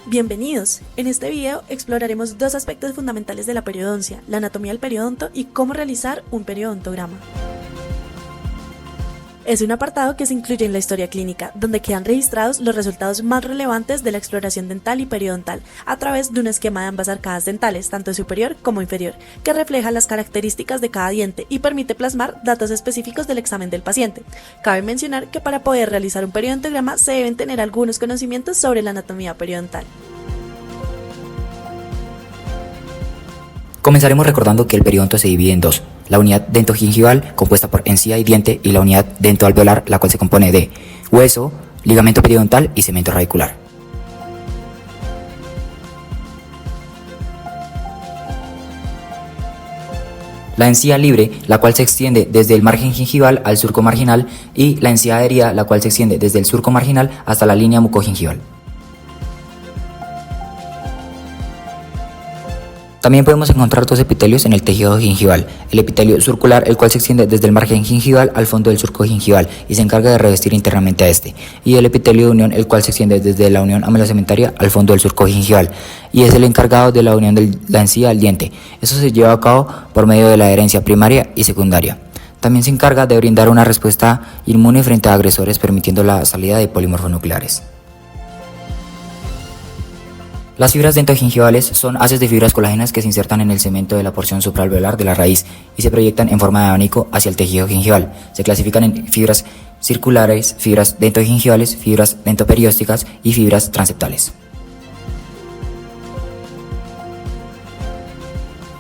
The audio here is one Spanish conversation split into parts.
Bienvenidos. En este video exploraremos dos aspectos fundamentales de la periodoncia, la anatomía del periodonto y cómo realizar un periodontograma. Es un apartado que se incluye en la historia clínica, donde quedan registrados los resultados más relevantes de la exploración dental y periodontal a través de un esquema de ambas arcadas dentales, tanto superior como inferior, que refleja las características de cada diente y permite plasmar datos específicos del examen del paciente. Cabe mencionar que para poder realizar un periodontograma se deben tener algunos conocimientos sobre la anatomía periodontal. Comenzaremos recordando que el periodonto se divide en dos: la unidad dentogingival, compuesta por encía y diente, y la unidad dentoalveolar, la cual se compone de hueso, ligamento periodontal y cemento radicular. La encía libre, la cual se extiende desde el margen gingival al surco marginal, y la encía adherida, la cual se extiende desde el surco marginal hasta la línea mucogingival. También podemos encontrar dos epitelios en el tejido gingival: el epitelio circular, el cual se extiende desde el margen gingival al fondo del surco gingival y se encarga de revestir internamente a este, y el epitelio de unión, el cual se extiende desde la unión amelocementaria al fondo del surco gingival y es el encargado de la unión de la encía al diente. Eso se lleva a cabo por medio de la adherencia primaria y secundaria. También se encarga de brindar una respuesta inmune frente a agresores, permitiendo la salida de polimorfonucleares. Las fibras dentogingivales son haces de fibras colágenas que se insertan en el cemento de la porción supraalveolar de la raíz y se proyectan en forma de abanico hacia el tejido gingival. Se clasifican en fibras circulares, fibras dentogingivales, fibras dentoperiósticas y fibras transeptales.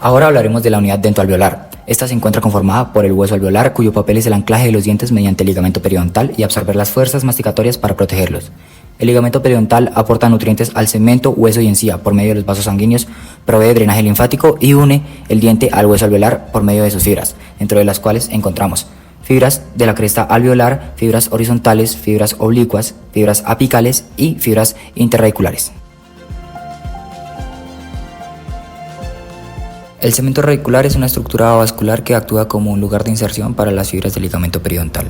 Ahora hablaremos de la unidad dentoalveolar. Esta se encuentra conformada por el hueso alveolar, cuyo papel es el anclaje de los dientes mediante el ligamento periodontal y absorber las fuerzas masticatorias para protegerlos. El ligamento periodontal aporta nutrientes al cemento, hueso y encía por medio de los vasos sanguíneos, provee drenaje linfático y une el diente al hueso alveolar por medio de sus fibras, dentro de las cuales encontramos fibras de la cresta alveolar, fibras horizontales, fibras oblicuas, fibras apicales y fibras interradiculares. El cemento radicular es una estructura vascular que actúa como un lugar de inserción para las fibras del ligamento periodontal.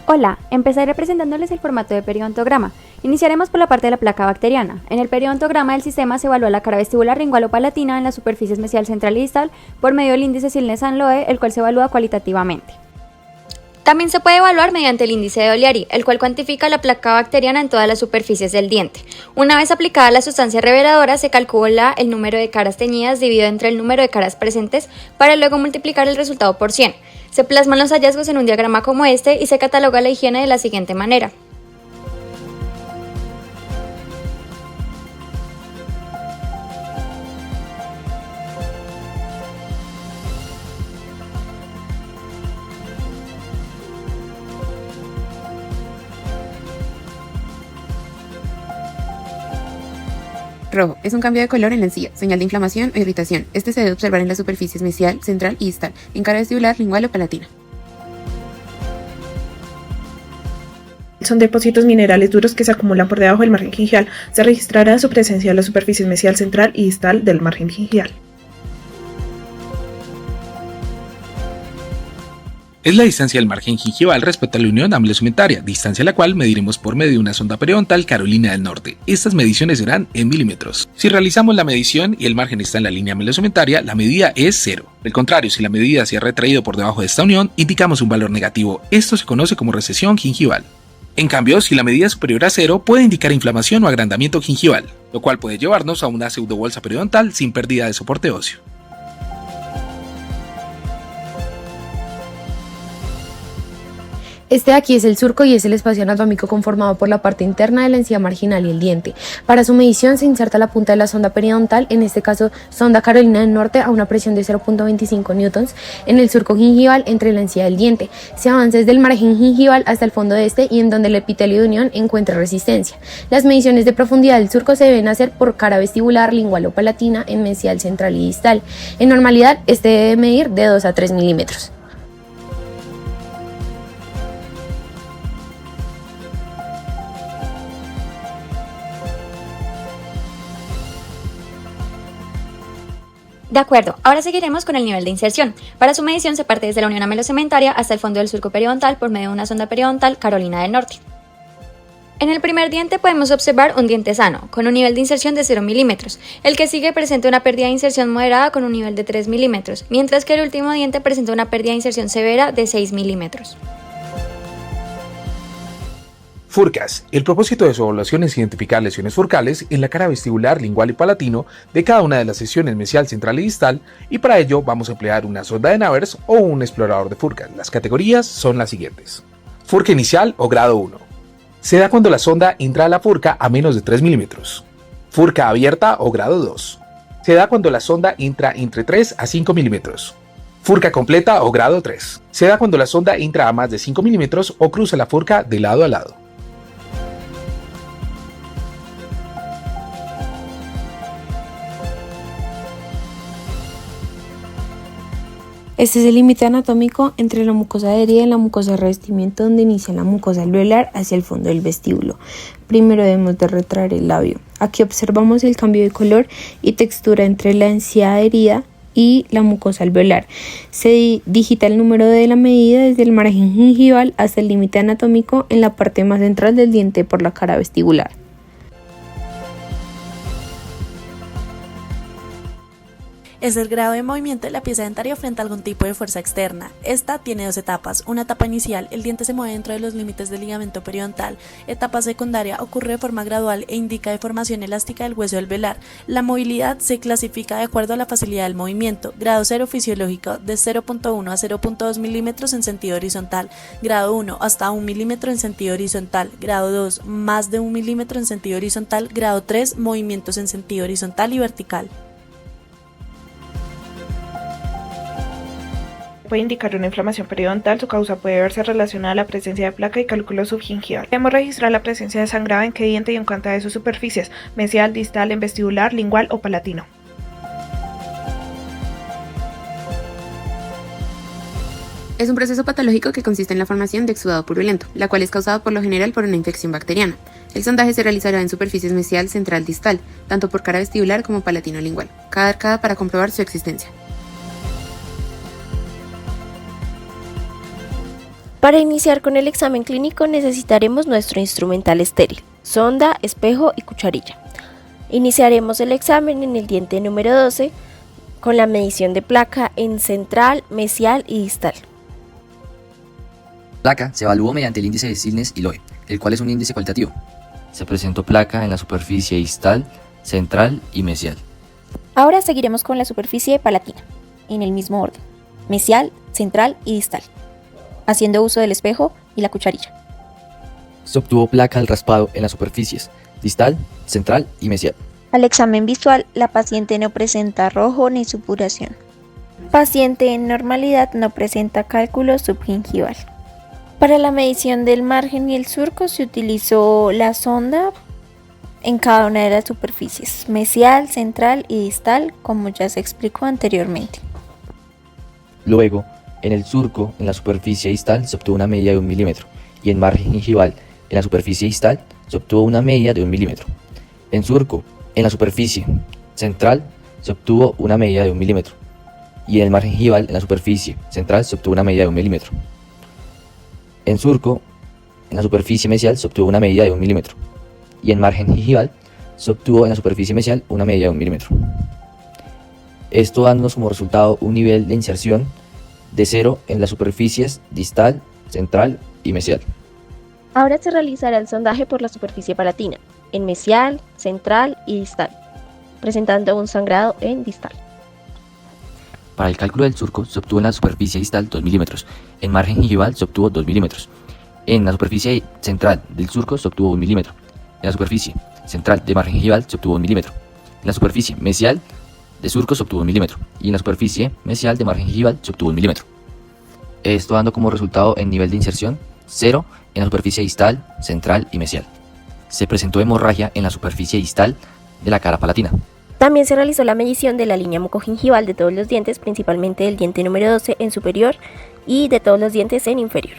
Hola, empezaré presentándoles el formato de periodontograma. Iniciaremos por la parte de la placa bacteriana. En el periodontograma del sistema se evalúa la cara vestibular lingualo-palatina en las superficies mesial, central y distal por medio del índice Sillnes-Loe, el cual se evalúa cualitativamente. También se puede evaluar mediante el índice de Oliari, el cual cuantifica la placa bacteriana en todas las superficies del diente. Una vez aplicada la sustancia reveladora, se calcula el número de caras teñidas dividido entre el número de caras presentes para luego multiplicar el resultado por 100. Se plasman los hallazgos en un diagrama como este y se cataloga la higiene de la siguiente manera. Rojo es un cambio de color en la encía, señal de inflamación o irritación. Este se debe observar en las superficies mesial, central y distal, en cara vestibular, lingual o palatina. Son depósitos minerales duros que se acumulan por debajo del margen gingival. Se registrará su presencia en las superficies mesial, central y distal del margen gingival. Es la distancia del margen gingival respecto a la unión amelocementaria, distancia la cual mediremos por medio de una sonda periodontal Carolina del Norte. Estas mediciones serán en milímetros. Si realizamos la medición y el margen está en la línea amelocementaria, la medida es 0. Al contrario, si la medida se ha retraído por debajo de esta unión, indicamos un valor negativo. Esto se conoce como recesión gingival. En cambio, si la medida es superior a 0, puede indicar inflamación o agrandamiento gingival, lo cual puede llevarnos a una pseudobolsa periodontal sin pérdida de soporte óseo. Este de aquí es el surco y es el espacio anatómico conformado por la parte interna de la encía marginal y el diente. Para su medición se inserta la punta de la sonda periodontal, en este caso sonda Carolina del Norte, a una presión de 0.25 newtons en el surco gingival entre la encía y el diente. Se avanza desde el margen gingival hasta el fondo de este y en donde el epitelio de unión encuentra resistencia. Las mediciones de profundidad del surco se deben hacer por cara vestibular, lingualo-palatina, en mesial, central y distal. En normalidad, este debe medir de 2 a 3 milímetros. De acuerdo, ahora seguiremos con el nivel de inserción. Para su medición se parte desde la unión amelocementaria hasta el fondo del surco periodontal por medio de una sonda periodontal Carolina del Norte. En el primer diente podemos observar un diente sano, con un nivel de inserción de 0 milímetros. El que sigue presenta una pérdida de inserción moderada con un nivel de 3 milímetros, mientras que el último diente presenta una pérdida de inserción severa de 6 milímetros. Furcas. El propósito de su evaluación es identificar lesiones furcales en la cara vestibular, lingual y palatino de cada una de las sesiones mesial, central y distal, y para ello vamos a emplear una sonda de Navers o un explorador de furcas. Las categorías son las siguientes. Furca inicial o grado 1. Se da cuando la sonda entra a la furca a menos de 3 milímetros. Furca abierta o grado 2. Se da cuando la sonda entra entre 3 a 5 milímetros. Furca completa o grado 3. Se da cuando la sonda entra a más de 5 milímetros o cruza la furca de lado a lado. Este es el límite anatómico entre la mucosa adherida y la mucosa de revestimiento, donde inicia la mucosa alveolar hacia el fondo del vestíbulo. Primero debemos de retraer el labio. Aquí observamos el cambio de color y textura entre la encía adherida y la mucosa alveolar. Se digita el número de la medida desde el margen gingival hasta el límite anatómico en la parte más central del diente por la cara vestibular. Es el grado de movimiento de la pieza dentaria frente a algún tipo de fuerza externa. Esta tiene dos etapas. Una etapa inicial, el diente se mueve dentro de los límites del ligamento periodontal. Etapa secundaria, ocurre de forma gradual e indica deformación elástica del hueso alveolar. La movilidad se clasifica de acuerdo a la facilidad del movimiento. Grado 0 fisiológico, de 0.1 a 0.2 milímetros en sentido horizontal. Grado 1, hasta 1 milímetro en sentido horizontal. Grado 2, más de 1 milímetro en sentido horizontal. Grado 3, movimientos en sentido horizontal y vertical. Puede indicar una inflamación periodontal, su causa puede verse relacionada a la presencia de placa y cálculo subgingival. Debemos registrar la presencia de sangrado en qué diente y en cuántas de sus superficies, mesial, distal, en vestibular, lingual o palatino. Es un proceso patológico que consiste en la formación de exudado purulento, la cual es causada por lo general por una infección bacteriana. El sondaje se realizará en superficies mesial, central, distal, tanto por cara vestibular como palatino lingual, cada arcada para comprobar su existencia. Para iniciar con el examen clínico necesitaremos nuestro instrumental estéril, sonda, espejo y cucharilla. Iniciaremos el examen en el diente número 12 con la medición de placa en central, mesial y distal. Placa se evaluó mediante el índice de Sillnes y Loe, el cual es un índice cualitativo. Se presentó placa en la superficie distal, central y mesial. Ahora seguiremos con la superficie palatina, en el mismo orden, mesial, central y distal, haciendo uso del espejo y la cucharilla. Se obtuvo placa al raspado en las superficies distal, central y mesial. Al examen visual, la paciente no presenta rojo ni supuración. Paciente en normalidad no presenta cálculo subgingival. Para la medición del margen y el surco se utilizó la sonda en cada una de las superficies, mesial, central y distal, como ya se explicó anteriormente. Luego, en el surco, en la superficie distal, se obtuvo una medida de 1 milímetro y en margen gingival, en la superficie distal, se obtuvo una medida de 1 milímetro. En surco, en la superficie central, se obtuvo una medida de 1 milímetro y en el margen gingival, en la superficie central, se obtuvo una medida de 1 milímetro. En surco, en la superficie mesial, se obtuvo una medida de 1 milímetro y en margen gingival, se obtuvo en la superficie mesial una medida de 1 milímetro. Esto dándonos como resultado un nivel de inserción de 0 en las superficies distal, central y mesial. Ahora se realizará el sondaje por la superficie palatina, en mesial, central y distal, presentando un sangrado en distal. Para el cálculo del surco se obtuvo en la superficie distal 2 milímetros, en margen gingival se obtuvo 2 milímetros, en la superficie central del surco se obtuvo 1 milímetro, en la superficie central de margen gingival se obtuvo 1 milímetro, en la superficie mesial de surco se obtuvo 1 milímetro y en la superficie mesial de margen gingival se obtuvo 1 milímetro. Esto dando como resultado en nivel de inserción 0 en la superficie distal, central y mesial. Se presentó hemorragia en la superficie distal de la cara palatina. También se realizó la medición de la línea mucogingival de todos los dientes, principalmente del diente número 12 en superior y de todos los dientes en inferior.